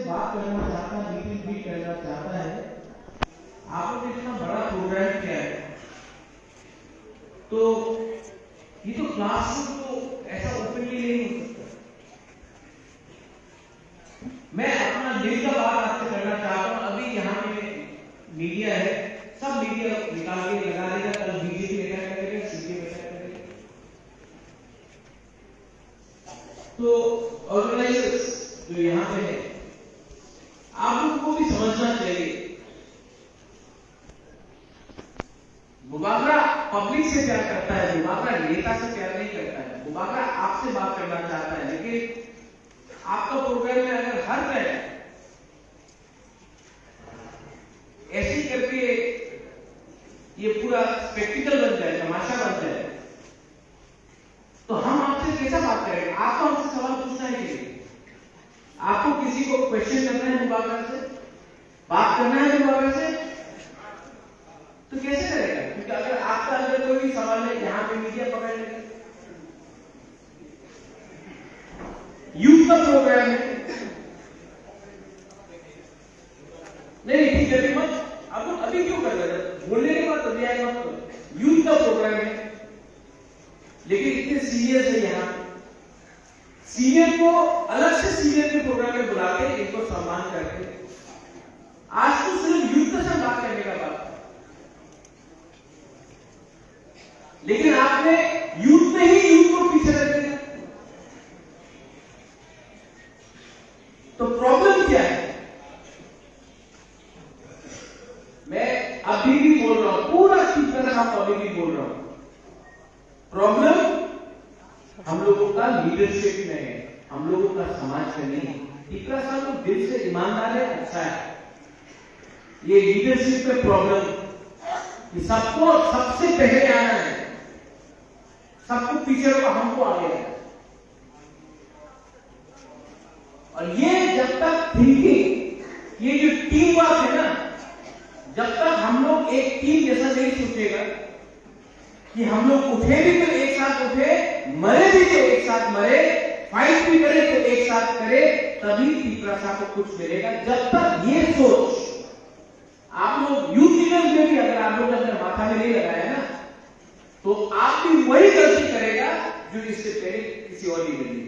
बात करना चाहता है, मीटिंग भी करना चाहता है। आपने इतना बड़ा प्रोग्राम किया है, तो ये तो क्लासरूम तो ऐसा ओपनली नहीं हो सकता। मैं अपना दिल का बात आपसे करना चाहता हूं। अभी यहाँ पे मीडिया है, सब मीडिया निकाल के लगा देगा, कल बीजेपी अटैक करेगा, सीपीएम अटैक करेगा। तो ऑर्गेनाइजर्स जो यहाँ पे है, आप लोगों को भी समझना चाहिए, मुबाकरा पब्लिक से प्यार करता है, मुबाकरा नेता से प्यार नहीं करता है। मुबाकरा आपसे बात करना चाहता है, लेकिन आपका प्रोग्राम में अगर हर तरह ऐसे करके ये पूरा स्पेक्टिकल बन जाए, तमाशा बन जाए, तो हम आपसे कैसा बात करेंगे? आपको हमसे सवाल पूछना है कि आपको किसी को क्वेश्चन करना है मुबाकरा से, बात करना है मुबाकरा से, तो कैसे करेगा? क्योंकि अगर आपका अंदर कोई भी सवाल है, यहाँ पे मीडिया पकड़ लेगा। यूथ का प्रोग्राम है, नहीं ठीक है, मत अब अभी क्यों कर रहे हैं? बोलने के बाद तो मत। यूथ का प्रोग्राम है, लेकिन इतने सीनियर है यहाँ, सीनियर को अलग से सीनियर के प्रोग्राम में बुला के इनको सम्मान करके, आज तो सिर्फ यूथ का से बात करने का बात, लेकिन आपने यूथ में ही यूथ को पीछे रख दिया। तो प्रॉब्लम क्या है? मैं अभी भी बोल रहा हूं, पूरा ठीक तरह आप अभी भी बोल रहा हूं, प्रॉब्लम हम लोगों का लीडरशिप में है, हम लोगों का समाज में नहीं। इतना सब तो दिल से ईमानदार है, अच्छा है। ये लीडरशिप में प्रॉब्लम कि सबको सबसे पहले आना है, सबको पीछे रोका, हमको आगे आना। और ये जब तक थिंकिंग, ये जो टीम वर्क है ना, जब तक हम लोग एक टीम जैसा नहीं सोचेगा कि हम लोग उठे भी तो एक साथ उठे, मरे भी तो एक साथ मरे, फाइट भी करे तो एक साथ करे, तभी तीसरा को कुछ मिलेगा। जब तक ये सोच आप लोग यूथ लीडर्स में भी अगर आप लोग अपने माथा में नहीं लगाया ना, तो आप भी वही गलती करेगा जो इससे पहले किसी और लीडर ने।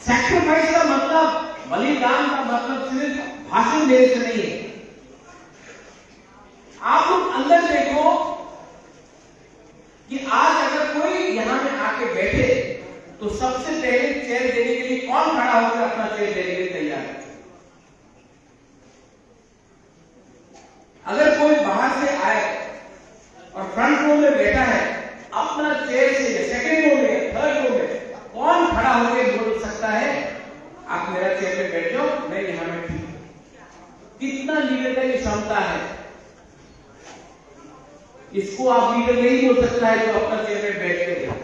सैक्रिफाइस का मतलब, बलिदान का मतलब सिर्फ भाषण देने से नहीं है। आप लोग अंदर देखो कि आज अगर कोई यहां में आके बैठे, तो सबसे पहले चेयर देने के लिए कौन खड़ा होकर अपना चेयर देने के लिए तैयार है? अगर कोई बाहर से आए और फ्रंट रो में बैठा है, अपना चेयर से सेकंड रो में, थर्ड रो में कौन खड़ा होकर बोल सकता है आप मेरा चेयर पे बैठ जाओ, मैं यहां में ठीक हूं? कितना लीडर का ये क्षमता है? इसको आप लीडर नहीं बोल सकता है जो अपना चेयर में बैठ के गया।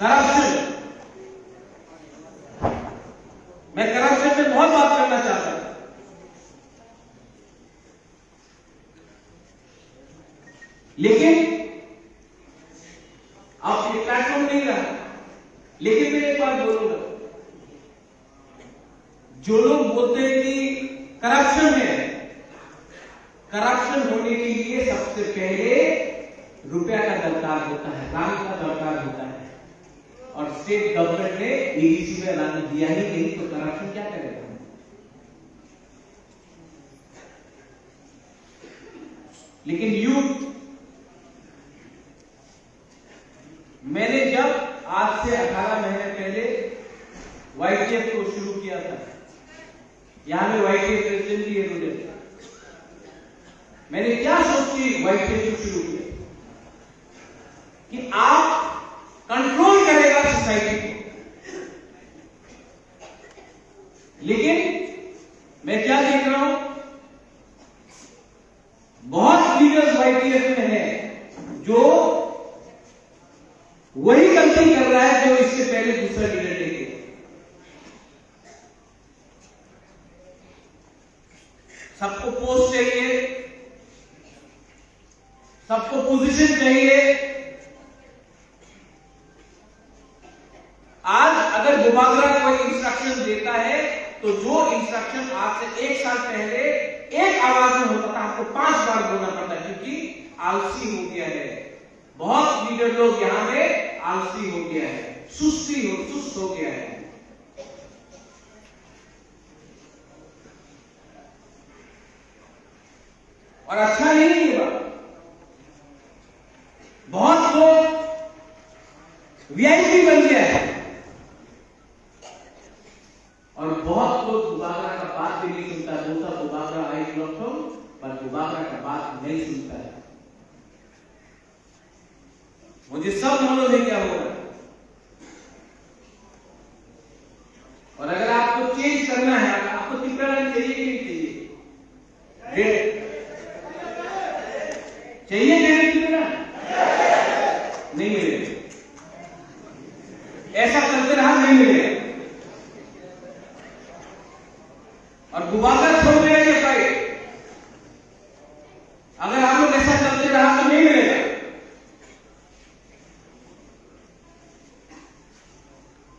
करप्शन, मैं करप्शन में बहुत बात करना चाहता हूं, लेकिन अब ये प्लेटफॉर्म नहीं रहा। लेकिन मैं एक बात बोलूंगा, जो लोग बोलते हैं कि करप्शन है, करप्शन होने के लिए सबसे पहले रुपया का दरकार होता है, राम का दरकार होता है, और स्टेट गवर्नमेंट ने एडीसी में राम दिया ही नहीं, तो करप्शन क्या करेगा? लेकिन यूथ, मैंने जब आज से 18 महीने पहले वाईटीएफ को शुरू किया था, यहां में वाईटीएफ प्रेसिडेंट भी है, मैंने क्या सोच के वाईटीएफ को शुरू किया कि आप कंट्रोल करेगा सोसाइटी को। लेकिन मैं क्या देख रहा हूं, बहुत लीडर्स वाईटीएफ में है जो वही गलती कर रहा है जो इससे पहले दूसरा लीडर ने किया। सबको पोस्ट चाहिए, सबको पोजीशन चाहिए। आज अगर गुबागरा कोई इंस्ट्रक्शन देता है तो जो इंस्ट्रक्शन आज से 1 साल पहले एक आवाज में होता था, आपको 5 बार बोलना पड़ता है, क्योंकि आलसी हो गया है। बहुत लीडर लोग यहां में आलसी हो गया है, सुस्त हो गया है। और अच्छा नहीं है ये बात। बहुत लोग वीआईपी बन गया है और बहुत लोग गुबागरा का बात भी नहीं सुनता। दूसरा गुबागरा आई लक्षण पर गुबागरा का बात नहीं सुनता है। मुझे सब मालूम है क्या हो रहा है। और अगर आपको चेंज करना है, आपको तिपराना चाहिए कि नहीं चाहिए? चाहिए तिपराना? नहीं मिलेगा। ऐसा चलते रहा नहीं मिलेगा। और गुबागरा छोड़ देंगे फाइट। अगर आप लोग ऐसा चलते रहा तो नहीं मिलेगा।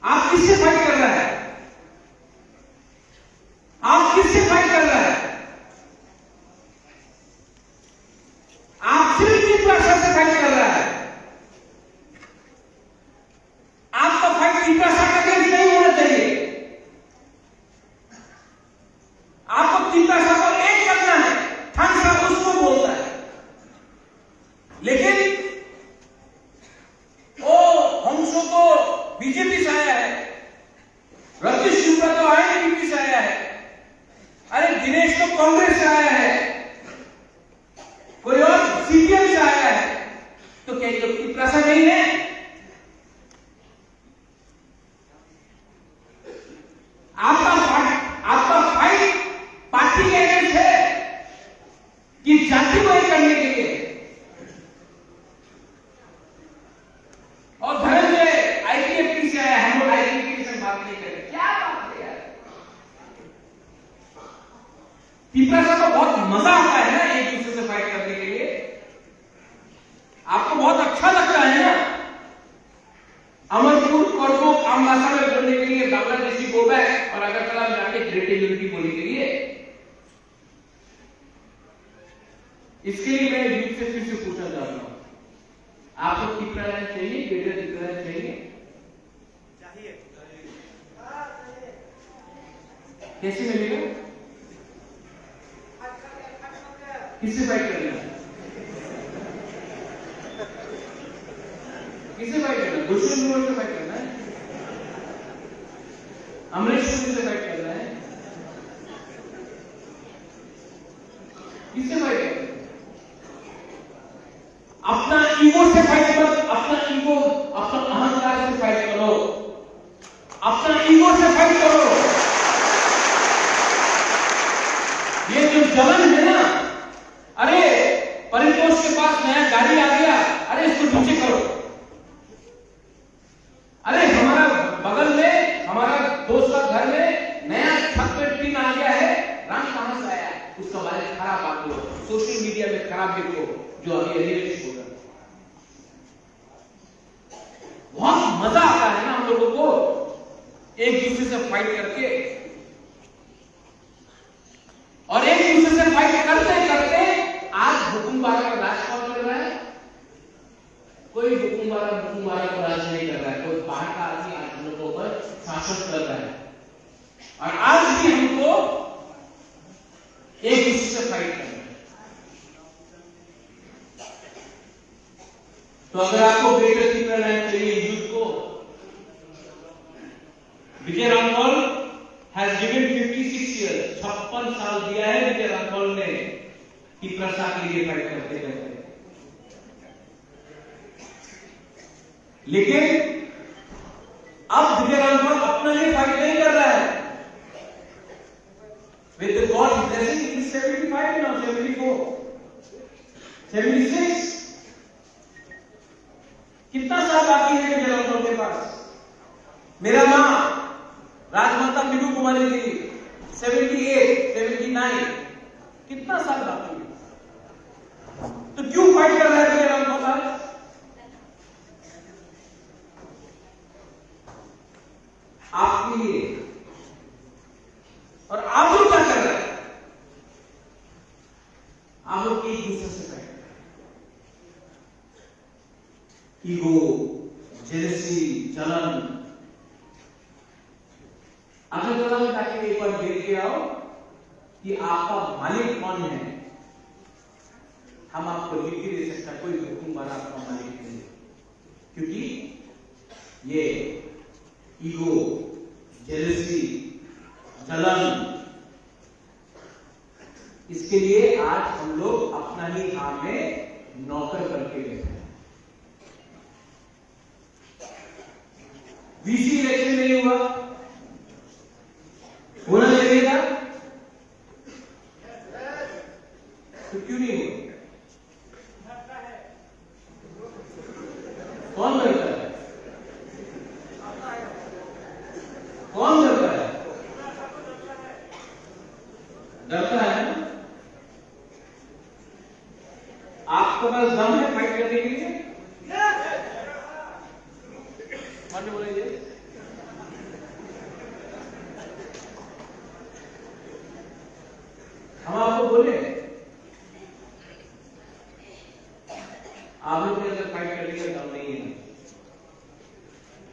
आप किससे फाइट कर रहा है? आप किससे फाइट कर रहा है? आप सिर्फ तिपरासा से फाइट कर रहा है। आपका फाइट तिपरासा का अगेंस्ट नहीं होना चाहिए। आपको तिपरासा को एक करना है। थांसा उसको बोलता है, लेकिन वो हंसो तो बीजेपी से आया है, रतीश शुक्ला तो आईएनपी से आया है, अरे दिनेश तो कांग्रेस से आया है, कोई और सीपीएम से आया है, तो क्या ये तिपरासा नहीं है? आपका फाइट पार्टी के अगेंस्ट है कि जाति को एक करने के लिए? और धनंजय आईटीएफटी से आया, हम लोग आईटीएफटी से बात नहीं करें। क्या बात है यार। तिपरासा को बहुत मजा आता है ना एक दूसरे से फाइट करने के लिए। आपको बहुत अच्छा लगता है ना अमरपुर करबुक अम्बासा में बोलने के लिए, बांग्लादेशी गो बैक, और अगरतला में जाके ग्रेटर यूनिटी बोलने के लिए। इसके लिए मैं यूथ से फिर से पूछना चाहता हूं, आपको तिपराना चाहिए? ग्रेटर तिपराना चाहिए? कैसे मिलेगा? किससे फाइट करना है? किससे फाइट करना है? दुश्मन से फाइट करना है? अमरीश पुरी से फाइट करना है? किससे फाइट करना है? अपना ईगो से फाइट करो, अपना ईगो, अपना अहंकार से फाइट करो, अपना ईगो से फाइट करो। ये जो जलन है ना, अरे परितोष के पास नया गाड़ी आ गया, अरे इसको नीचे करो। अरे हमारा बगल में, हमारा दोस्त का घर में नया छत पे टीन आ गया है, रंग कहां से आया है, उसका बारे में खराब बात हो, सोशल मीडिया में खराब देखो, जो अभी रियलिस्टिक होगा। बहुत मजा आता है ना हम लोगों को एक दूसरे से फाइट करके, और एक दूसरे से फाइट करते करते आज हुकुमबारा का राज कौन कर रहा है? कोई हुकुमबारा का राज नहीं कर रहा है, कोई बाहर का आदमी आज हम लोगों पर शासन कर रहा है। और आज भी हमको एक दूसरे से फाइट करना है। तो अगर आपको ग्रेटर तिपराना चाहिए यूथ को, विजय रामपाल हैज गिवन 56 ईयर्स, 56 साल दिया है विजय रामपाल ने तिपरासा के लिए फाइट करते करते। लेकिन अब विजय रामपाल अपने लिए फाइट नहीं कर रहा है। With God's blessing in 75 now, 74, 76, कितना साल बाकी है विजय रामपाल के पास? मेरा मां राजमाता मीनू कुमारी जी 78, 79, कितना साल बाकी है? तो क्यों फाइट कर रहा है विजय रामपाल? आपके लिए। और आप लोग क्या कर रहे हैं? आप लोग एक दूसरे से फाइट कर रहे हैं। ईगो, जेलसी, जलन। अगर जरा में ताकि एक बार देख के आओ कि आपका मालिक कौन है। हम आपको लिख के दे सकता, कोई हुक्म वाला आपका मालिक नहीं, क्योंकि ये ईगो, जेलसी, जलन, इसके लिए आज हम लोग अपना ही हाथ में नौकर करके बैठे हैं। वीसी इलेक्शन नहीं हुआ, होना चाहिए था, तो क्यों नहीं हुआ? कौन करता है? कौन करता है? डरता है ना? आपके पास दम है फाइट करने के लिए? कौन बोलेंगे? हम आपको बोले आप लोग के अंदर फाइट करने का दम नहीं है।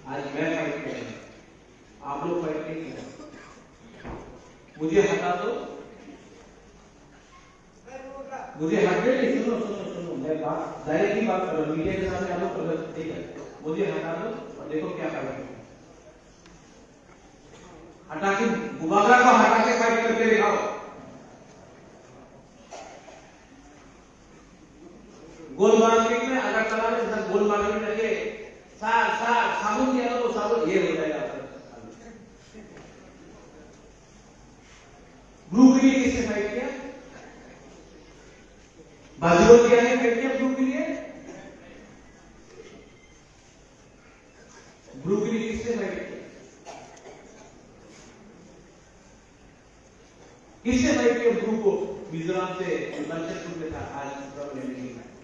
आज मैं फाइट कर रहा हूं, आप लोग फाइट नहीं कर। मुझे हटा दो, मुझे हटने नहीं। सुनो सुनो सुनो, मैं बात डायरेक्टली बात कर रहा हूं, मीडिया के सामने आप लोग कर, ठीक है? मुझे हटा दो और देखो क्या करेंगे। हटा के गुबागरा को हटा के फाइट करके दिखाओ। गोल मार्केट में अगर चला में गोल मार्केट में लगे साबुन किया तो साबुन ये हो जाएगा। ब्लू के लिए किसने फाइट किया? बाजुओं किया है फाइट किया ब्लू के लिए? ब्लू के लिए किसने फाइट किया? किसने फाइट किया ब्लू को? मिजोरम से हिमाचल में था, आज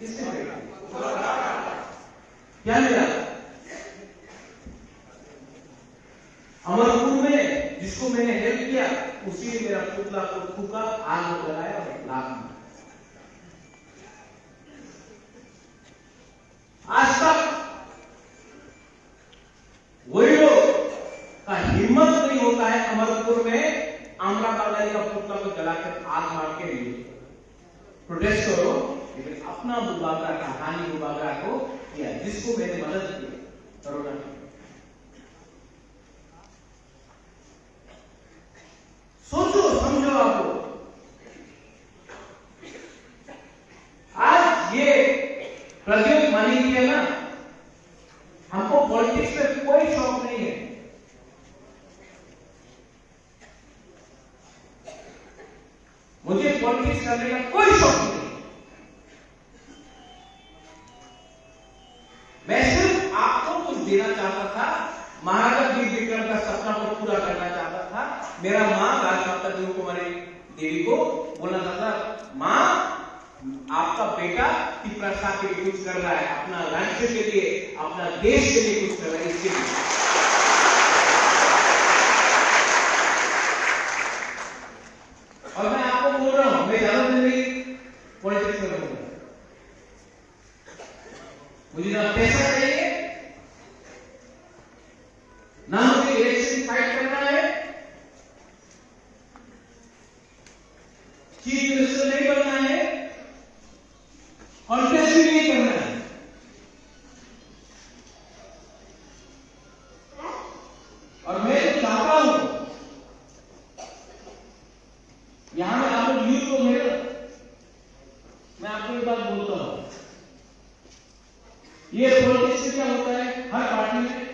किसने फाइट किया? क्या मिला? अमरपुर में जिसको मैंने हेल्प किया उसी ने मेरा पुतला को फूका, आग लगाया और लाख में। आज तक वही लोग का हिम्मत नहीं होता है अमरपुर में आमरा बालाजी का पुतला को जलाकर आग मार के नहीं प्रोटेस्ट करो, लेकिन अपना मुबागरा का हानि मुबागरा को किया, जिसको मैंने मदद की कोरोना की। सोचो समझो आप लोग। आज ये प्रज्वल मानी है ना, हमको पॉलिटिक्स में कोई शौक नहीं है। मुझे पॉलिटिक्स करने का कोई शौक नहीं। मैं सिर्फ आपको कुछ देना चाहता था, महाराजा वीर विक्रम का सपना को पूरा करना चाहता था। मेरा मां राजमाता देवी कुमारी देवी को बोलना चाहता, मां आपका बेटा तिप्रथा के लिए कुछ कर रहा है, अपना राज्य के लिए, अपना देश के लिए कुछ कर रहा है, इसके लिए। और मैं आपको बोल रहा हूं, मैं ज्यादा दिन नहीं पॉलिटिक्स में रहूंगा। मुझे ना पैसा चाहिए, ना मुझे इलेक्शन फाइट करना है, चीफ मिनिस्टर नहीं बनना है, कॉन्टेस्ट भी नहीं करना है। और मैं तो चाहता हूं, यहां में आप लोग यूथ को मेरे, मैं आपको एक बात बोलता हूं, ये पॉलिटिक्स से क्या होता है हर पार्टी में,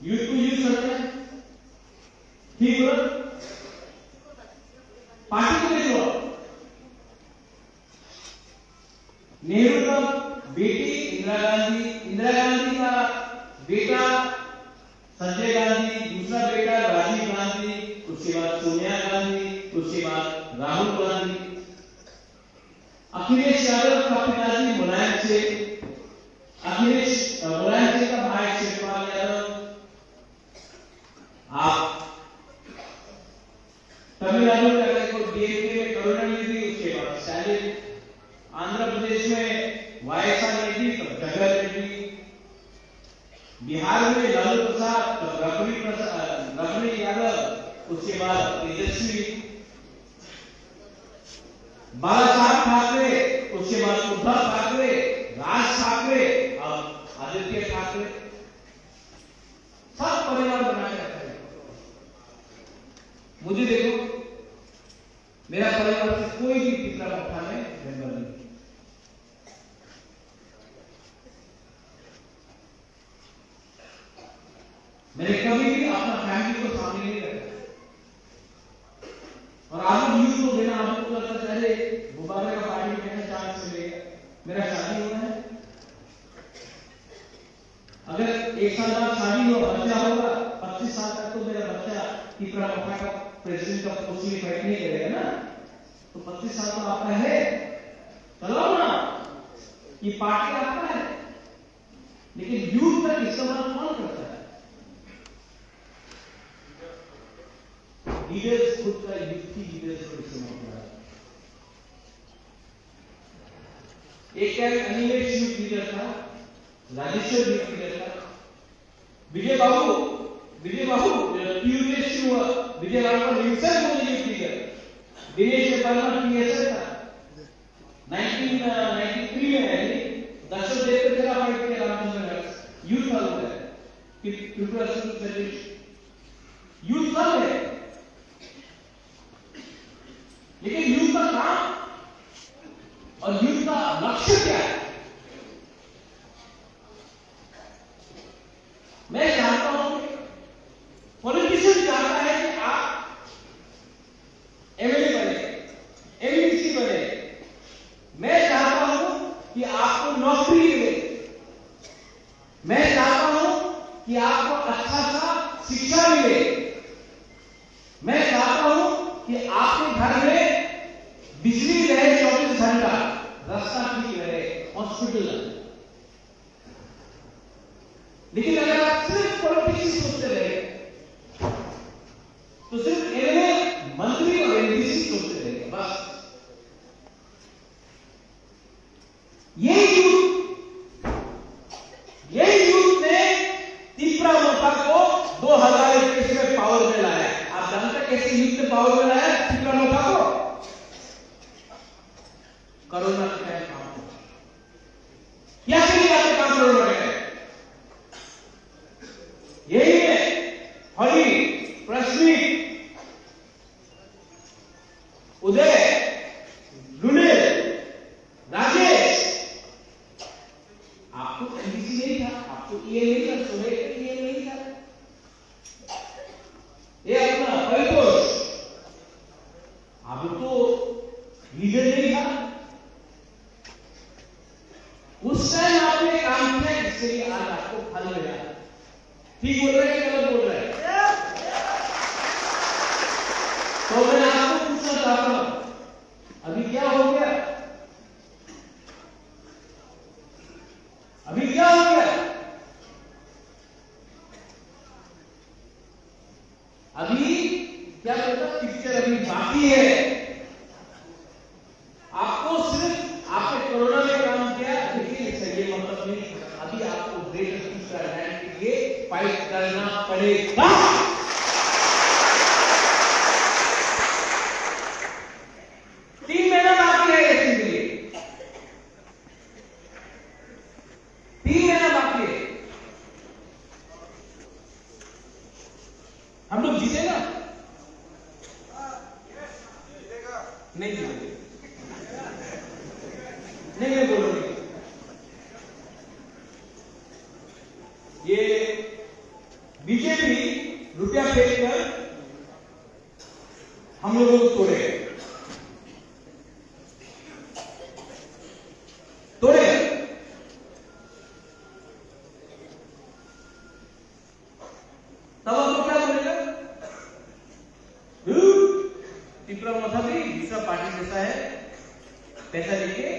यूथ को यूज करता है, ठीक है? पार्टी को देखो, नेहरू का बेटी इंदिरा गांधी का बेटा संजय गांधी, दूसरा बेटा राजीव गांधी, उसके बाद सोनिया गांधी, उसके बाद राहुल गांधी, अखिलेश यादव का पिताजी मुलायम से, अखिलेश मुलायम सिंह का भाई शिवपाल यादव, आप तमिलनाडु में अगर कोई डीएमके में करुणानिधि, उसके बाद स्टालिन, आंध्र प्रदेश में वाईएसआर नेगी तब जगन रेड्डी, बिहार में लालू प्रसाद तब रघुवीर यादव, उसके बाद तेजस्वी, बाला साहब ठाकरे, उसके बाद उद्धव ठाकरे, राज ठाकरे और आदित्य ठाकरे, सब परिवार बना के रखा है। मुझे देखो, मेरा परिवार से कोई भी पिछला मौका में मेंबर नहीं। मैंने कभी भी अपना फैमिली को सामने नहीं रखा। और आप न्यूज को देना, आपको लगता है पहले गुब्बारे का पार्टी में कहना चांस मिलेगा, मेरा शादी होना है। अगर 1 साल बाद शादी हो, बच्चा होगा, 25 साल तक तो मेरा बच्चा तीसरा मौका का प्रेसिडेंट का कुर्सी में बैठ नहीं करेगा ना, तो 25 साल तो आपका है, चलाओ ना, ये पार्टी आपका है। लेकिन यूथ का इस्तेमाल कौन करता है? लीडर्स खुद का यूथ की लीडर्स को इस्तेमाल कर रहा है। एक क्या अनिमेश यूथ लीडर था, राजेश्वर यूथ लीडर था, विजय बाबू यूएससी हुआ, विजय राघवन यूसर को youth leader, Dinesh Nepal PSA था, 1993 में है, दर्शक देव का फाइट किया रामचंद्र यूथ हल है कि त्रिपुरा यूथ हल है। लेकिन यूथ का काम और यूथ का लक्ष्य क्या है? मैं चाहता हूं, पॉलिटिशियन चाहता है कि आप एमएलए बने, एमएलसी बने। मैं चाहता हूं कि आपको नौकरी मिले। मैं चाहता हूं कि आपको अच्छा सा शिक्षा मिले। मैं चाहता हूं कि आपके घर में बिजली रहे 24 घंटा, रास्ता ठीक रहे, हॉस्पिटल रहे। लेकिन अगर आप सिर्फ पॉलिटिक्स सोचते रहे तो सिर्फ एमएलए, मंत्री और एमपी सोचते रहे, बस। यही यूथ ने तीसरा मोर्चा को 2021 में पावर में लाया। आप जानते हैं कैसे यूथ ने पावर में लाया तीसरा मोर्चा को? कोरोना के टाइम काम हो, या फिर काम कोरोना के टाइम यही है। हरि, प्रश्निक, उदय, रुनेल, राजेश, आपको एमबीसी नहीं था, आपको ये नहीं था, सुबह ये नहीं था, ये अपना परितोष, आपको लीडर नहीं था। उस टाइम आपने काम किया, जिससे कि आज आपको फल मिला। ठीक बोल रहे हैं, गलत बोल रहे हैं? तो मैं आपको पूछना चाहता हूं, अभी क्या हो गया? अभी क्या हो गया? अभी क्या कहता, पिक्चर अभी बाकी है। आपको सिर्फ आपने कोरोना में काम किया, लेकिन इससे ये मतलब नहीं, अभी आपको ग्रेटर फ्यूचर लैंड के लिए फाइट करना पड़ेगा। हम लोग जीते ना? नहीं जीतेंगे, नहीं मैं बोल रही। ये बीजेपी रुपया फेंक कर हम लोगों को तोड़ेगा। तब आपको क्या बोलेगा? तीसरा मथा भी दूसरा पार्टी जैसा है, पैसा लेके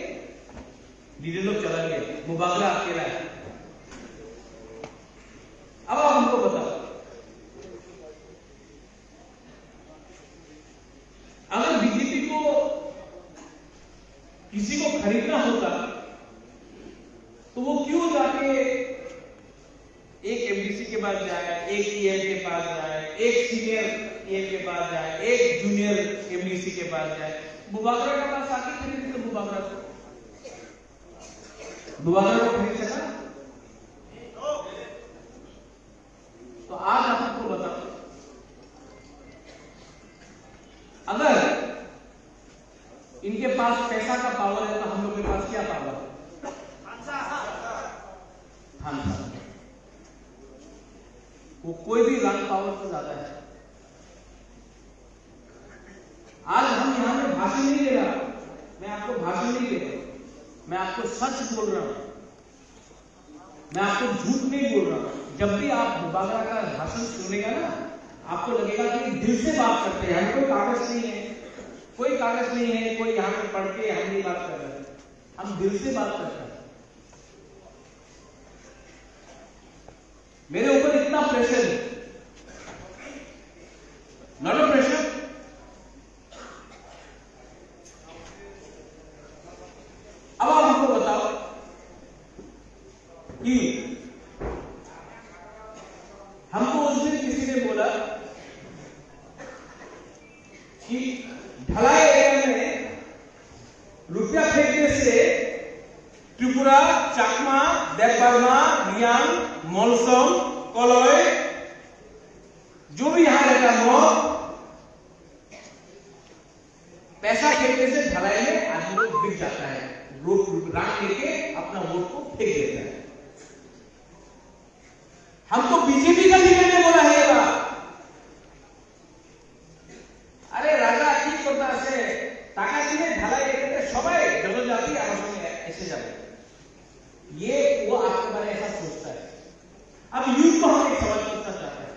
लीडर लोग चला गया, मुबागला अकेला है। अब आप हमको बताओ, अगर बीजेपी को किसी को खरीदना होता तो वो क्यों जाके एक एमडीसी के पास जाए, एक ईएम के पास जाए, एक सीनियर ईएम के पास जाए, एक जूनियर एमडीसी के पास जाए? मुबागला के पास आके खरीद तो मुबागला को खरीद सका? तो आज आपको बताओ, अगर इनके पास पैसा का पावर है तो हम लोग के पास क्या पावर है? वो कोई भी रंग पावर से ज्यादा है। आज हम यहां में भाषण नहीं दे रहा, मैं आपको भाषण नहीं दे रहा, मैं आपको सच बोल रहा हूं, मैं आपको झूठ नहीं बोल रहा हूं। जब भी आप मुबागला का भाषण सुनेगा ना, आपको लगेगा कि दिल से बात करते हैं, कोई कागज नहीं है, कोई कागज नहीं है, कोई यहां पे पढ़ के हम नहीं बात कर रहे हैं, हम दिल से बात करते हैं। मेरे ऊपर इतना प्रेशर है, नॉट अ प्रेशर। अब आप हमको बताओ कि हमको उस दिन किसी ने बोला कि ढलाई एरिया में रुपया फेंकने से त्रिपुरा, चाकमा, देवबर्मा, रियांग, मोलसम, कलय, जो भी यहां रहता है, पैसा फेंकने से ढलाई में आदमी लोग बिक जाता है, राग लेके अपना वोट को फेंक देता है। हमको बीजेपी का लीडर ने बोला है ये बात। अरे राजा ठीक करता আছে, টাকা দিয়ে ঢালাই এখানে সবাই জনজাতি আমার সঙ্গে এসে যাবে, ये वो आपके बारे में ऐसा सोचता है। अब यूथ को हम एक सवाल पूछना चाहते हैं,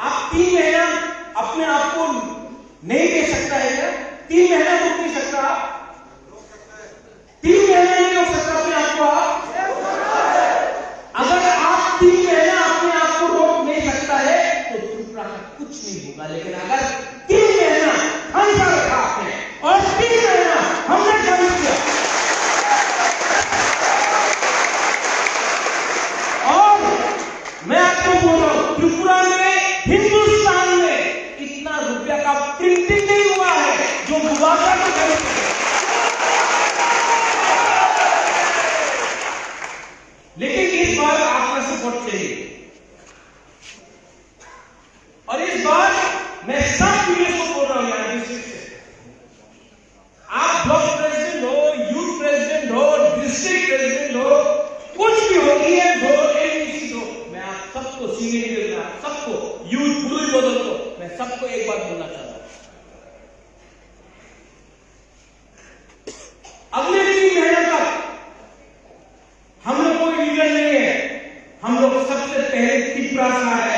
आप 3 महीना अपने आप को नहीं दे सकता है क्या? 3 महीना रोक नहीं सकता? 3 महीना नहीं रोक सकता अपने आप को? अगर आप 3 महीना अपने आप को रोक नहीं सकता है तो त्रिपुरा का कुछ नहीं होगा। लेकिन अगर 3 महीना हंसा रखा आपने और 3 महीना हमने कर दिया, और मैं आपको बोल रहा हूं, त्रिपुरा में, हिंदुस्तान में इतना रुपया का प्रिंटिंग नहीं हुआ है जो मुबागला में खरीद। लेकिन इस बार आपका सपोर्ट चाहिए, और इस बार मैं सब वीडियो को बोल रहा हूं यहां डिस्ट्रिक्ट से, आप ब्लॉक प्रेसिडेंट हो, यूथ प्रेसिडेंट हो, डिस्ट्रिक्ट प्रेसिडेंट हो, कुछ भी हो, ईएम हो, एमडीसी हो, मैं आप सबको, सीनियर लीडर, आप सबको, यूथ पूरी बदल को, मैं सबको एक बात बोलना चाहता हूं, अगले 3 महीने तक हम लोग कोई लीडर नहीं है, हम लोग सबसे पहले त्रिपुरा सा है।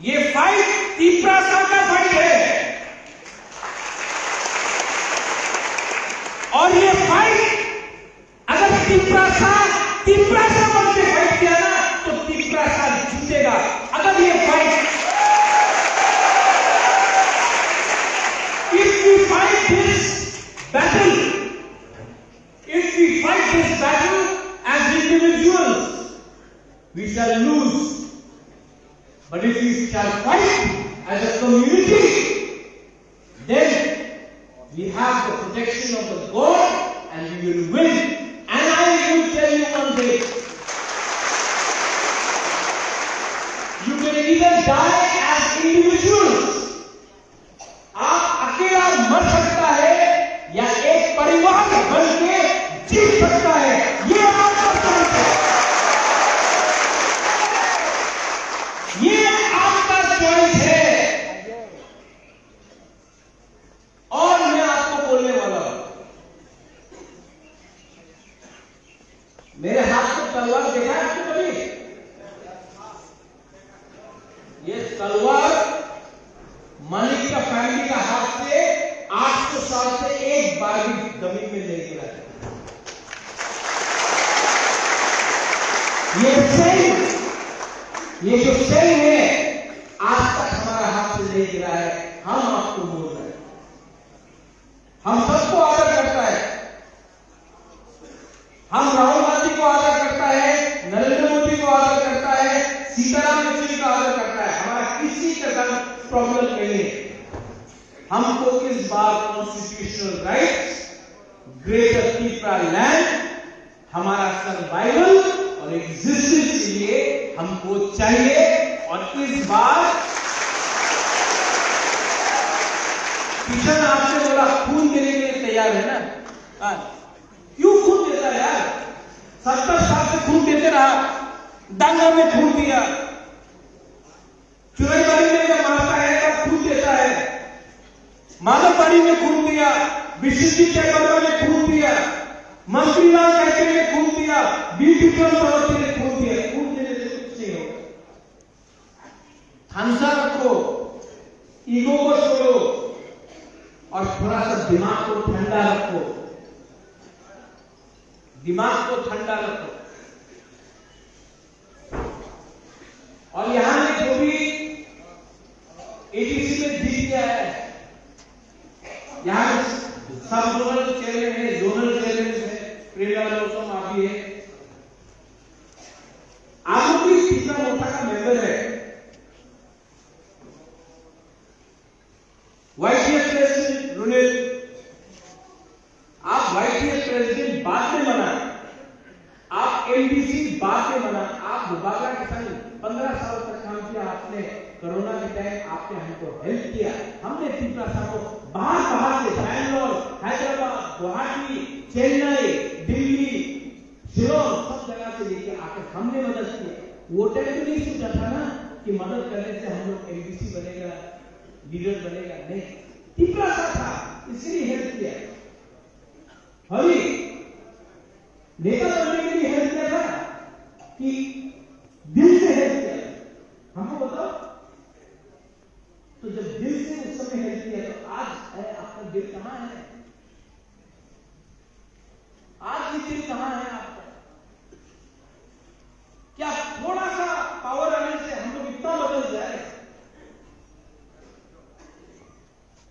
ये फाइट त्रिपुरा सा का फाइट है, और ये फाइट अगर त्रिपुरा सा बन के फाइट किया ना तो त्रिपुरा सा जीतेगा। अगर ये fight, if we fight this battle as individuals, we shall lose. But if we shall fight as a community, then we have the protection of the God and we will win. And I will tell you one thing, you can either die as individuals, आप अकेला मर सकता है, या एक परिवार बन के जीत सकता है। ये आपका चॉइस है, ये आपका चॉइस है। और मैं आपको बोलने वाला हूं, मेरे हाथ में तलवार देखा है आपको कभी? ये तलवार मालिक का फैमिली का हाथ से 800 साल से एक बार भी जमीन में नहीं गिरा है। ये जो सेल है आज तक हमारा हाथ से नहीं गिरा है। हम आपको बोल रहे हैं, हम सबको आदर करता है। हम राहुल गांधी को आदर करता है, नरेंद्र मोदी को आदर करता है, सीताराम येचुरी को आदर करता है। हमारा किसी के साथ प्रॉब्लम नहीं है। हमको इस बार constitutional rights, greater Tripura land, हमारा सर्वाइवल और एग्जिस्टेंस के लिए हमको चाहिए। और इस बार किशन आपने बोला खून देने के लिए तैयार है ना? क्यों खून देता है यार? 70 साल से खून देते रहा, दांगा में खून दिया, चुराईबाड़ी में जब मारता है तब खून देता है, माधवबाड़ी में खून दिया, विश्वजीत चैबर्मा ने खून दिया, मंत्रीलाल कैसे ने खून दिया, बी विक्रम प्रवृत्ति ने खून दिया। खून देने से कुछ नहीं होगा। हंसा रखो, ईगो को छोड़ो और थोड़ा सा दिमाग को ठंडा रखो। दिमाग को ठंडा रखो। और यहां में जो भी एडीसी में जीत गया है, यहां सब जोनल चेयरमैन है, जोनल चेयरमैन है, प्रेरणा लोसम आप भी है, आप लोग भी कितना मोटा का मेंबर है। वाईटीएस प्रेसिडेंट रुनिल, आप वाईटीएस प्रेसिडेंट बाद में बना, आप एमडीसी बाद में बना, आप मुबारक के साथ 15 साल तक काम किया आपने। कोरोना के टाइम आपने हमको हेल्प किया। हमने त्रिपुरा साहब को बाहर से बैंगलोर, हैदराबाद, गुवाहाटी, चेन्नई, दिल्ली, शिलोंग सब जगह से लेके आकर हमने मदद किया। वो टाइम तो नहीं सोचा था ना कि मदद करने से हम लोग एमडीसी बनेगा, लीडर बनेगा। नहीं, त्रिपुरा साहब था इसलिए हेल्प किया। हरी नेता बनने के लिए हेल्प किया था कि दिल से हेल्प किया? हमको बताओ। तो जब दिल से उस समय हेल्प किया तो आज है आपका दिल कहां है? आज ये दिल कहां है आपका? क्या थोड़ा सा पावर आने से हम लोग इतना बदल जाए?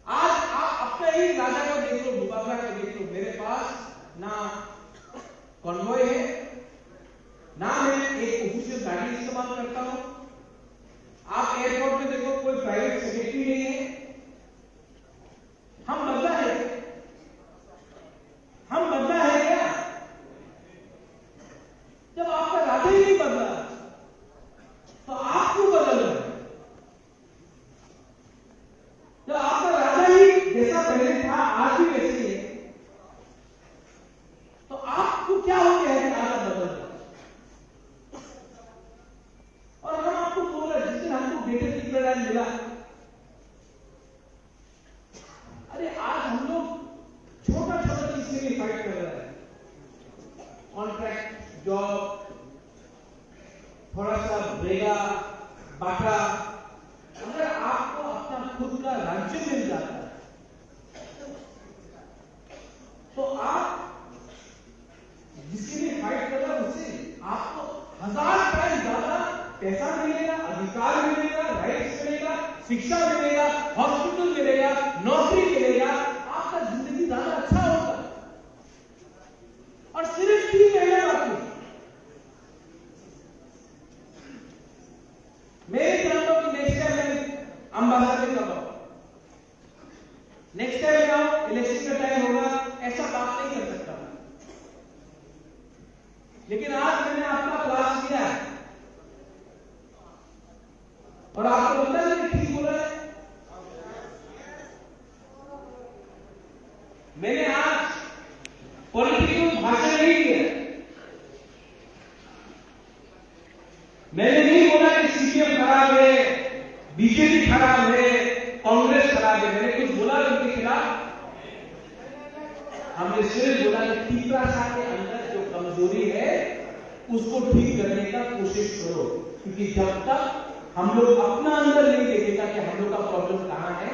आज आप अपने ही राजा को देख लो, मुकाबला को देख लो। मेरे पास ना कॉन्वॉय है, ना मैं एक ऑफिशियल गाड़ी इस्तेमाल करता हूं। आप एयरपोर्ट में देखो, कोई प्राइवेट सेक्रेटरी नहीं है। हम बदला है, हम बदला है क्या? जब आपका राजा ही नहीं बदला तो आप क्यों बदल रहे? जब आपका राजा ही जैसा पहले था आज भी वैसे ही है, तो आपको क्या हो गया है कि राजा बदल रहे? और हम आपको बोल रहे जिस दिन हमको बेटे त्रिपुरा मिला, अरे आज हम लोग छोटा छोटा चीज के लिए फाइट कर रहे हैं। कॉन्ट्रैक्ट जॉब, थोड़ा सा ब्रेगा बाटा। अगर आपको अपना खुद का राज्य मिल जाता है तो आप जिसके लिए फाइट कर रहे हैं उससे आपको 1000 टाइम ज्यादा पैसा मिलेगा, अधिकार मिलेगा, राइट्स मिलेगा, शिक्षा मिलेगा, हॉस्पिटल मिलेगा, नौकरी मिलेगा। आपका जिंदगी ज्यादा अच्छा होगा। और सिर्फ 3 महीने बाकी। मेरे जानता हूं कि नेक्स्ट टाइम मैं अंबाला में कब आऊं, नेक्स्ट टाइम आओ, इलेक्शन का टाइम होगा, ऐसा बात नहीं कर सकता। लेकिन आज मैंने आपका क्लास किया है और आपको पता है कि ठीक बोला है। मैंने आज पॉलिटिकल भाषण नहीं किया। मैंने नहीं बोला कि सीपीएम खराब है, बीजेपी खराब है, कांग्रेस खराब है। मैंने कुछ बोला उनके खिलाफ? हमने सिर्फ बोला कि त्रिपुरा साहब के अंदर जो कमजोरी है उसको ठीक करने का कोशिश करो। क्योंकि जब तक हम लोग अपना अंदर नहीं देखेगा कि हम लोग का प्रॉब्लम कहां है,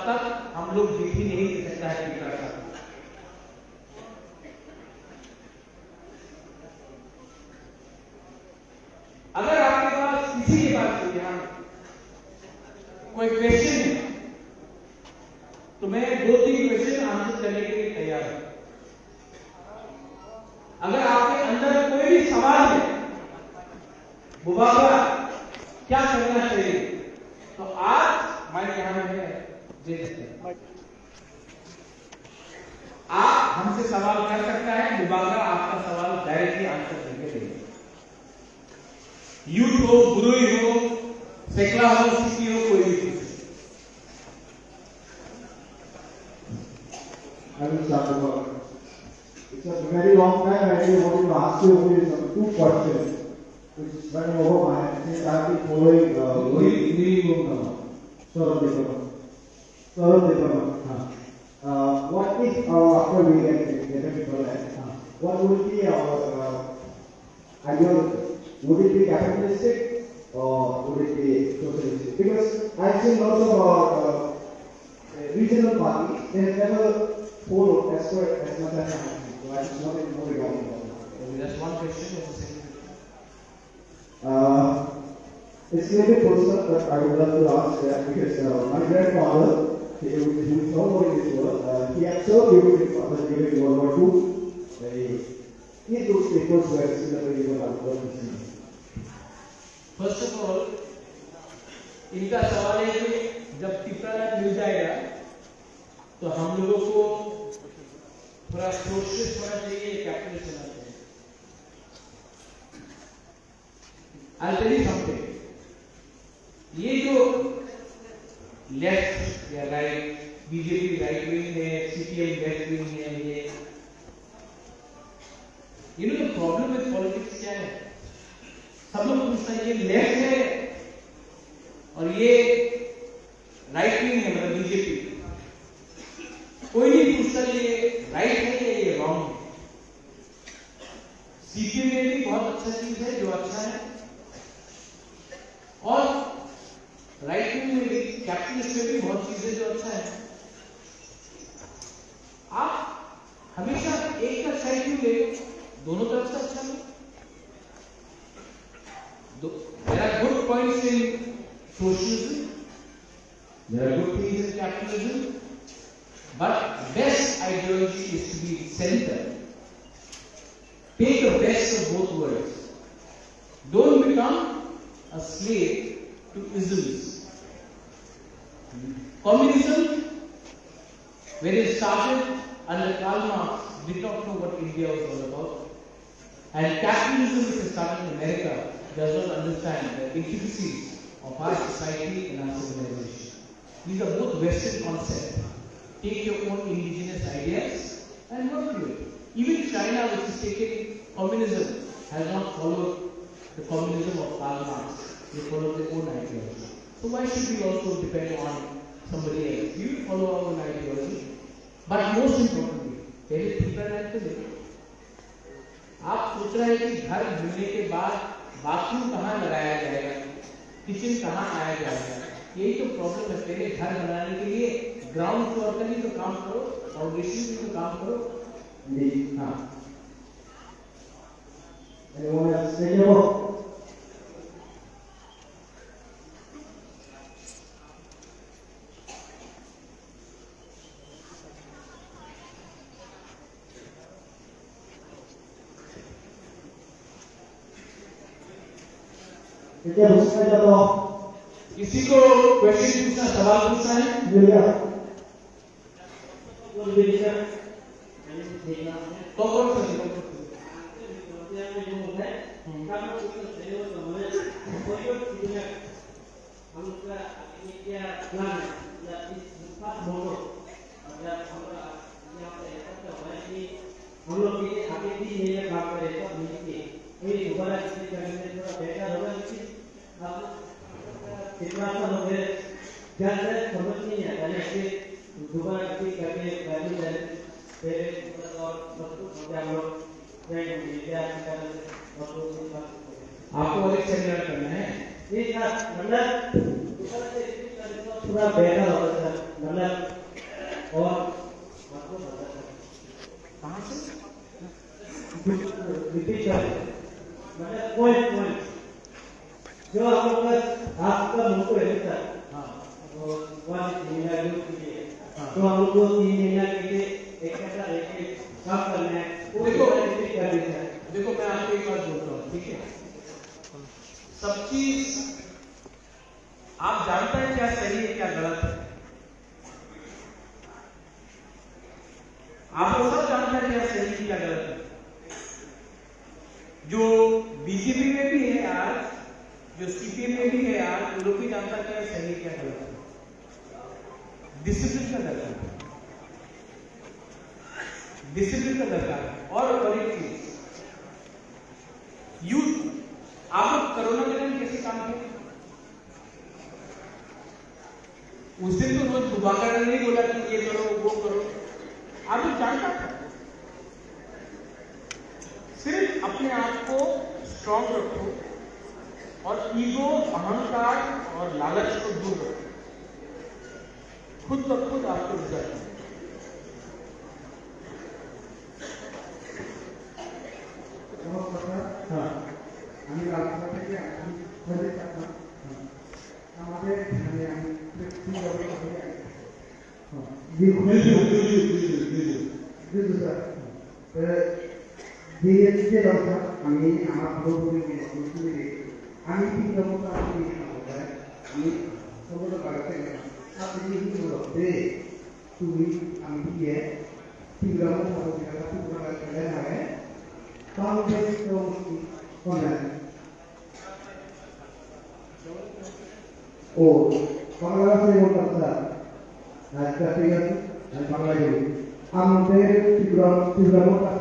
तक हम लोग देखी नहीं दे सकता है टीका का। अगर आपके पास किसी के पास कोई क्वेश्चन है तो मैं 2-3 क्वेश्चन आंसर करने के लिए तैयार हूं। अगर आपके अंदर कोई भी सवाल है बुबाबा क्या करना चाहिए, तो आज माइक यहां में है, दे सकते हैं। आप हमसे सवाल कर सकता है, बुबाबा आपका सवाल डायरेक्टली आंसर करके देंगे। यूथ हो, गुरुई हो, सेकला हो, सिटी हो, कोई भी। It's a very long time. I really wanted to ask you two questions, which is running over my head. Since I have been following what if after we get a people, what would be our ideology? Would it be capitalistic or would it be socialistic? Because I've seen lots of regional parties, they have never followed as much as I have. So I just wanted to know regarding that. That's one question. What's the second question? It's a little bit personal, but I would love to ask that because my grandfather, he was no more in this world. He had served during World War II. He took papers where similar to what I was. First of all इनका सवाल है कि जब टिप्रानट मिल जाएगा तो हम लोगों को थोड़ा सोशलिस्ट होना चाहिए, कैपिटलिस्ट होना चाहिए। I'll tell you something. ये जो लेफ्ट या राइट, बीजेपी राइट विंग है, सीपीएम लेफ्ट विंग है, ये नो प्रॉब्लम विद पॉलिटिक्स क्या है? सब लोग पूछते हैं ये लेफ्ट है और ये राइट विंग है, मतलब बीजेपी। कोई नहीं पूछता ये राइट है या ये रॉन्ग है। सीपीएम में भी बहुत अच्छा चीज है जो अच्छा है, और राइट विंग में भी, कैपिटलिस्ट में भी बहुत चीजें जो अच्छा है। आप हमेशा एक का साइड क्यों ले, दोनों तरफ से अच्छा लो। There are good points in socialism, there are good things in capitalism, but best ideology is to be center. Take the best of both worlds. Don't become a slave to isms. Communism, when it started under Karl Marx, did not know what India was all about. And capitalism, which has started in America, does not understand the intricacies of our society and our civilization. These are both Western concepts. Take your own indigenous ideas and work with it. Even China, which has taken communism, has not followed the communism of Karl Marx. They follow their own ideology. So why should we also depend on somebody else? We will follow our own ideology. But most importantly, पहले prepare तो देखो। आप सोच रहे हैं कि घर मिलने के बाद बाथरूम कहाँ लगाया जाएगा, किचन कहाँ आया जाएगा, यही तो प्रॉब्लम है। पहले घर बनाने के लिए ग्राउंड फ्लोर का भी तो काम करो, फाउंडेशन भी तो काम करो। हाँ, किसी को क्वेश्चन पूछना, सवाल पूछना है? तो कौन सा हम लोग आगे भी ये काम करेगा, दोबारा बेहतर होगा। कितना लोग ज्यादा समझ नहीं आता है कि दोबारा करके आपको और एक सेमिनार करना है, मतलब थोड़ा बेहतर होगा सर। मतलब और कहाँ से रिपीट कर मतलब पॉइंट जो हम लोग का आपका मुझको रहता है हाँ वो 1 महीना जो कीजिए हाँ। तो हम लोग को 3 महीना के लिए एक ऐसा लेके काम करना है वो देखो, रिपीट कर देना है। देखो मैं आपको एक बात बोलता हूँ, ठीक है। सब चीज आप जानते हैं क्या सही है क्या गलत है। आप लोग सब जानते हैं क्या सही है क्या गलत है। जो बीजेपी में भी है आज, जो सीपीएम में भी है आज, वो लोग भी जानता है क्या सही है क्या गलत है। डिसिप्लिन का दरकार है, डिसिप्लिन का दरकार है। और एक चीज, यूथ, आप लोग कोरोना के टाइम कैसे काम किए? उस दिन तो रोज दुबाकर ने नहीं बोला कि ये करो वो करो, आप लोग जानता था। सिर्फ अपने आप को स्ट्रॉन्ग रखो और ईगो, अहंकार और लालच को दूर रखो, खुद ब खुद आपको रिजल्ट। हाँ আমি রাস্তা থেকে আমি ঘরে থাকতাম আমাদের মানে আমি কি ব্যবস্থা করে যে দরকার আমি আমার পুরোপুরি আমি কি ব্যবস্থা আমি সমস্ত বাড়িতে আপনি কি বলতে তুমি আমি দিয়ে tinggal satu kata itu bukan kalian ya kalau itu online oh kalau saya mau kata nah tapi kan Bangla বলি আমাদের তীব্র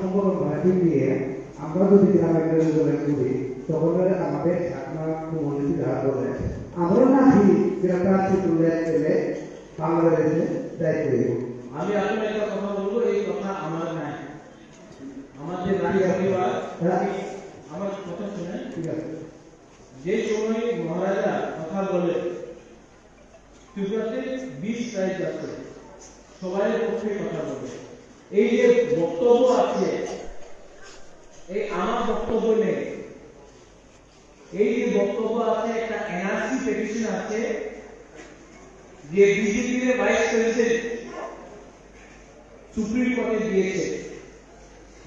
সম্পর্ক ভাষী দিয়ে আমরা যদি গ্রামে চলে করি তখন আমাদের আপনার কমিউনিটি যারা বলে আমরা নাকি গ্রামে চলে গেলে বাংলাদেশে দায়িত্ব দেব আমি আপনার একটা কথা বলবো, এই কথা আমার নাই, আমাদের রানী পরিবার আমার কথা শুনে ঠিক আছে যে সময় মহারাজা কথা বলে ত্রিপুরাতে 20 রাইট আছে, সবাই পক্ষে কথা বলে। এই যে বক্তব্য আছে, এই আমার বক্তব্য নেই, এই যে বক্তব্য আছে একটা এনআরসি পেটিশন আছে যে বিজেপির ভাইস প্রেসিডেন্ট সুপ্রিম কোর্টে দিয়েছে,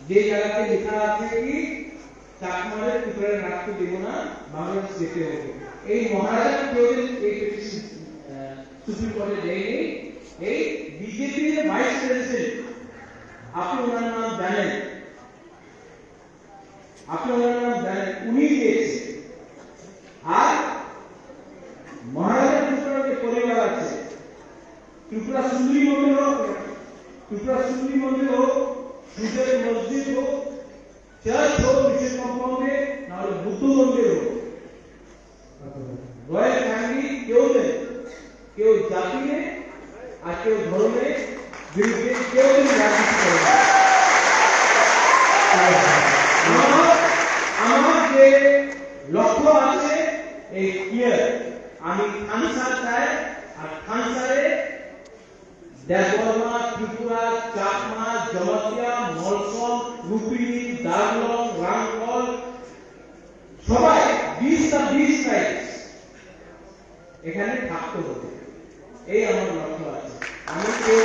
যে জায়গাতে লেখা আছে কি চাকমারে ত্রিপুরার রাখতে দেব না, বাংলাদেশ যেতে হবে। এই মহারাজা কেউ এই পেটিশন সুপ্রিম কোর্টে দেয়নি, এই বিজেপির ভাইস প্রেসিডেন্ট, আপনি ওনার নাম জানেন, আপনি ওনার নাম জানেন, উনি দিয়েছে। আর মহারাজা ত্রিপুরার যে পরিবার আছে, ত্রিপুরা সুন্দরী মন্দির হোক, ত্রিপুরা সুন্দরী মন্দির হোক, সূর্যের মসজিদ হোক, চার্চ হোক, বিশেষ কম্পাউন্ডে, নাহলে বুদ্ধ মন্দির হোক, রয়্যাল ফ্যামিলি কেউ নেই, কেউ জাতি নেই আর কেউ ধর্মের বিরুদ্ধে কেউ রাজনীতি করে না। আমার যে লক্ষ্য আছে এই ক্লিয়ার, আমি খানসার চাই, আর খানসারে দেববর্মা, ত্রিপুরা, চাকমা, জমাতিয়া, মলসম, রুপিনি, দার্লং, রাংকল সবাই 20 রাইট এখানে থাকতে হবে, এই আমার লক্ষ্য আছে। আমি কেউ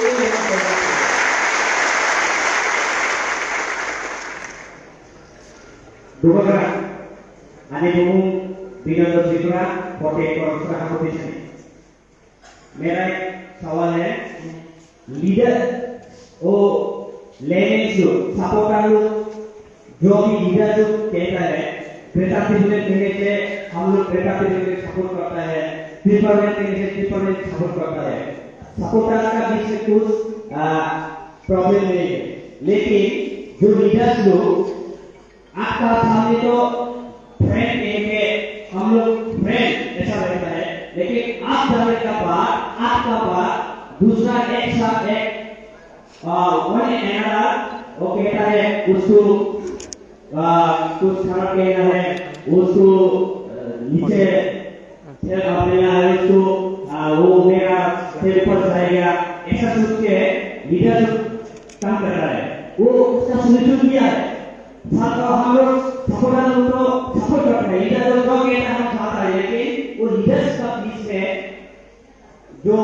Dua Ani Bumung Bina Tripura Forte Korupsi Competition. मेरा एक सवाल है, लीडर ओ लेने जो सपोर्टर लोग जो भी लीडर जो कहता है क्रेटा पिजुले कहने से हम लोग क्रेटा पिजुले सपोर्ट करता है, ट्रिपलनेट कहने से ट्रिपलनेट सपोर्ट करता है। सपोर्टर का बीच में कुछ प्रॉब्लम नहीं है, लेकिन जो लीडर्स लोग आपका सामने तो फ्रेंड है, हम लोग फ्रेंड ऐसा लगता है, लेकिन आप जाने का बाद आपका बाद दूसरा एक साथ एक वन एनआर वो कहता है उसको कुछ खराब कहना है, उसको नीचे लेना है, उसको वो मेरा सिर पर जाएगा, ऐसा सोच के लीडर काम कर रहा है, वो उसका सोल्यूशन किया है। साथ हम लोग सपोर्टर लोग तो सपोर्ट करते हैं, लीडर लोग को कहना हम चाहता है, लेकिन वो लीडर्स का बीच में जो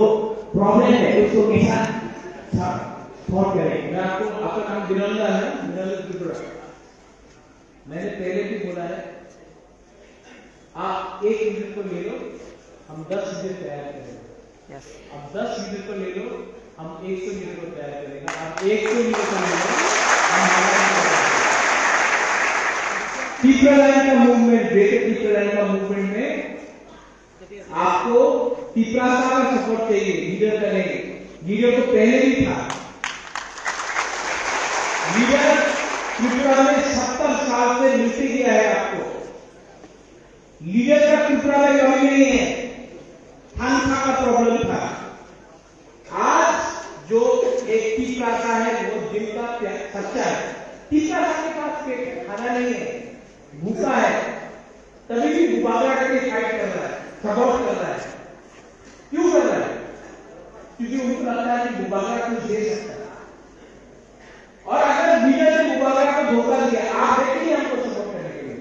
प्रॉब्लम है उसको कैसा सॉल्व करें। मैं आपका नाम दिनंदा है, दिनंदा त्रिपुरा। मैंने पहले भी बोला है, आप एक लीडर को ले लो, हम 10 लीडर तैयार करेंगे। आप 10 लीडर को ले लो, हम 100 लीडर को तैयार करेंगे। आप 100 लीडर को ले लो, तीसरा लाइन का मूवमेंट, ग्रेटर तीसरा लाइन का मूवमेंट में आपको तीसरा का सपोर्ट चाहिए, लीडर करेंगे। लीडर तो पहले भी था, लीडर त्रिपुरा में 70 साल से मिलते गया है आपको। लीडर का त्रिपुरा में कमी नहीं है, थानसा का प्रॉब्लम था। आज जो एक तीसरा का है वो दिल का सच्चा है। तीसरा के पास खाना नहीं है, भूखा है, तभी भी मुबारक करके फाइट कर रहा है, सपोर्ट कर रहा है। क्यों कर रहा है? क्योंकि उनको लगता है कि मुबारक कुछ दे सकता है। और अगर लीडर ने मुबारक को धोखा दिया, आप देखिए हमको सपोर्ट करने के लिए,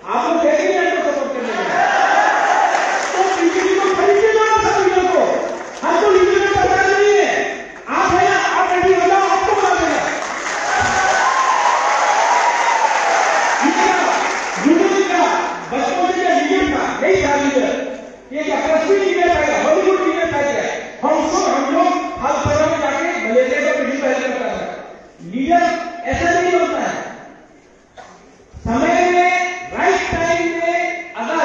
आप लोग देखिए हमको सपोर्ट करने के लिए, तो बीजेपी को खरीदने जाना था लीडर को। हमको लीडर में पता नहीं है, आप है ना, आप रेडी हो जाओ, आपको बता देगा। बचपन से लीडर था, यही था लीडर। ये क्या प्रश्न लीडर था, बॉलीवुड लीडर था क्या? हम लोग हर जगह में जाके मलेशिया का पीढ़ी पहले करता है। लीडर ऐसा नहीं होता है, समय में राइट टाइम में अगर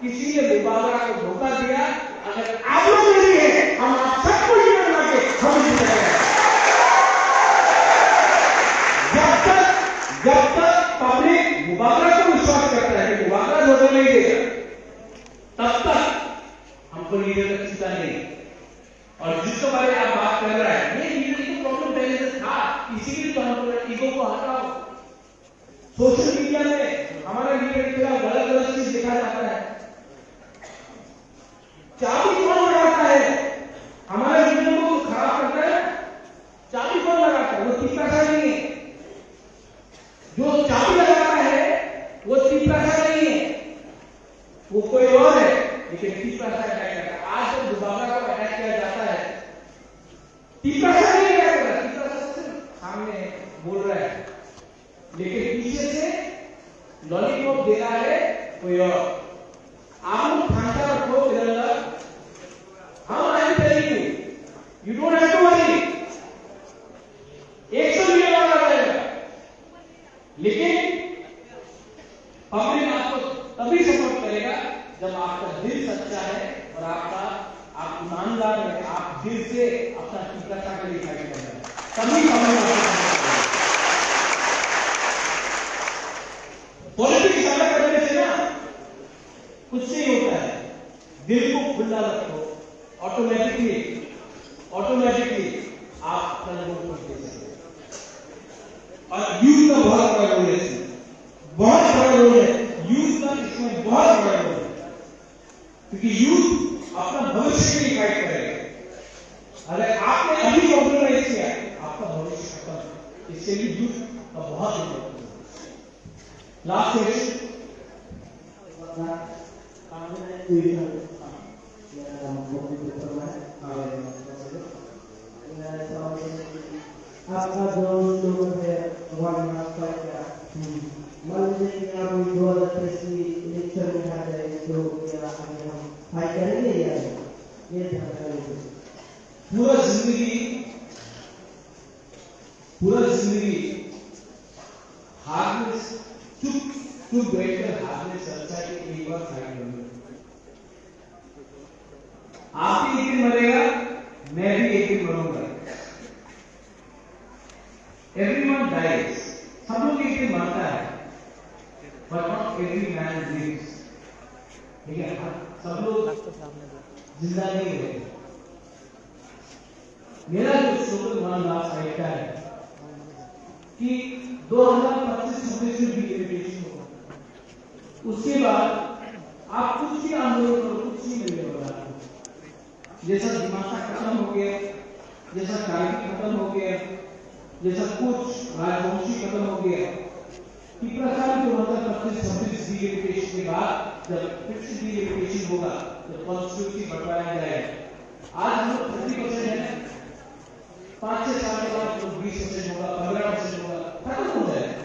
किसी ने मुबारक को धोखा दिया, अगर आप लोग नहीं है, हम आप सबको लीडर बना के हम जीत जाएंगे। जब तक पब्लिक मुबारक को विश्वास करता है कि मुबारक धोखा नहीं देगा, तब तक हमको लीडर का चिंता नहीं। और जिसके बारे में आप बात कर रहे हैं, ये लीडर की प्रॉब्लम पहले से था, इसीलिए तो हम ईगो को हटाओ। सोशल मीडिया में हमारा लीडर के खिलाफ गलत गलत चीज दिखा जाता है। चाबी कौन लगाता है? हमारे लीडर को खराब करता है, चाबी कौन लगाता है? वो तीसरा सा नहीं है। जो चाबी लगाता है वो तीसरा सा नहीं है, वो कोई और है, लेकिन तीसरा सा अटैक करता है। आज जब दुबारा को अटैक किया जाता है, तीसरा सा नहीं अटैक कर रहा, तीसरा सा सिर्फ सामने बोल रहा है, लेकिन पीछे से लॉलीपॉप दे रहा है कोई और। आप लोग ढांचा रखो तिरंगा, हम I am telling you don't have to worry, 100 million वाला रहेगा, लेकिन पब्लिक आपको तभी सपोर्ट करेगा जब आपका दिल सच्चा है और आप ईमानदार है, आप दिल से अपना टीका के लिए फाइट कर रहे हैं, तभी पब्लिक पॉलिटिक्स अलग करने से ना कुछ नहीं होता है। दिल को खुला रखो, ऑटोमेटिकली आप अपना वोट को दे सकते हैं। और यूथ का बहुत बड़ा रोल है इसमें, बहुत बड़ा रोल है यूथ का, इसमें बहुत बड़ा रोल है, क्योंकि यूथ अपना भविष्य के लिए फाइट करेगा। अगर आपने अभी कॉम्प्रोमाइज किया, आपका भविष्य खत्म है। इसके लिए यूथ का बहुत इम्पोर्टेंट है। लास्ट क्वेश्चन, आपका जो लोग है भगवान आपका क्या मान लीजिए कि आप 2023 की इलेक्शन में आ जाए तो क्या हम फाइट करेंगे या ये करेंगे? पूरा जिंदगी हार में चुप बैठकर हार में चर्चा के एक बार फाइट करूंगा। आप भी एक दिन मरेगा, मैं भी एक दिन मरूंगा। एवरीवन डाइज, सब लोग एक दिन मरता है, but not every man lives. ठीक है, सब लोग जिंदा नहीं रहे। मेरा जो शुक्र भगवान लास्ट साइड का है कि 2025-26 में भी इलेक्शन होगा, उसके बाद आप कुछ भी आंदोलन करो, कुछ नहीं मिलेगा आपको। जैसा दिमाग खत्म हो गया, जैसा कारगिल खत्म हो गया, जैसा कुछ राजवंशी खत्म हो गया, कि प्रकार 2025-26 डिलिमिटेशन के बाद जब फिर से डिलिमिटेशन होगा तो कॉन्स्टिट्यूंसी बंटवाया जाएगा। आज हम लोग 30% है, 5-6 साल के बाद तो 20% होगा, 15% होगा, खत्म हो जाएगा।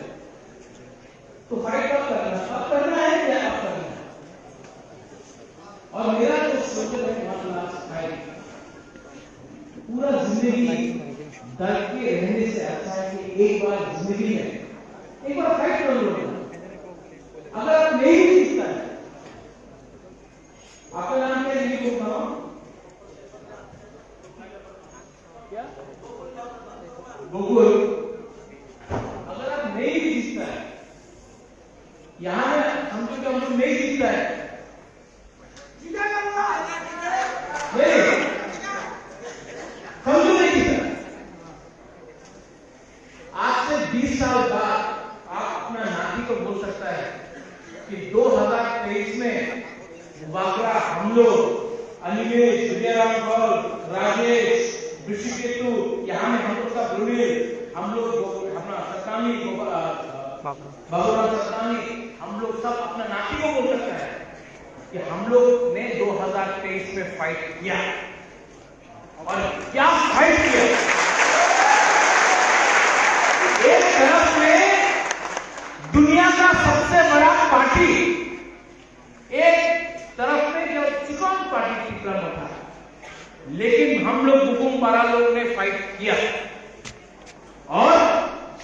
तो फाइट कब करना है या अब करना है? और मेरा तो सोचना है पूरा जिंदगी डर के रहने से अच्छा है कि एक बार जिंदगी में एक बार फाइट कर लो। अगर आप नहीं जीतता है, आपका नाम क्या है? नहीं बोल रहा क्या गोकुल। अगर आप नहीं जीतता है, यहां हम तो नहीं जीतता है, समझो नहीं जीता। आज से 20 साल बाद आप अपना नाती को बोल सकता है कि 2023 में वागरा हम लोग अनिमेश, विजयराम कौल, राजेश, ऋषिकेतु, यहाँ में हम लोग का ब्रुनील, हम लोग अपना सत्तानी, बाबूराम सत्तानी, हम लोग सब अपना नाती को बोल सकता है कि हम लोग ने 2023 में फाइट किया। और क्या फाइट किया? एक तरफ में दुनिया का सबसे बड़ा पार्टी, एक तरफ में जो चिकन पार्टी की तरह था, लेकिन हम लोग हुकुम बारा लोग ने फाइट किया।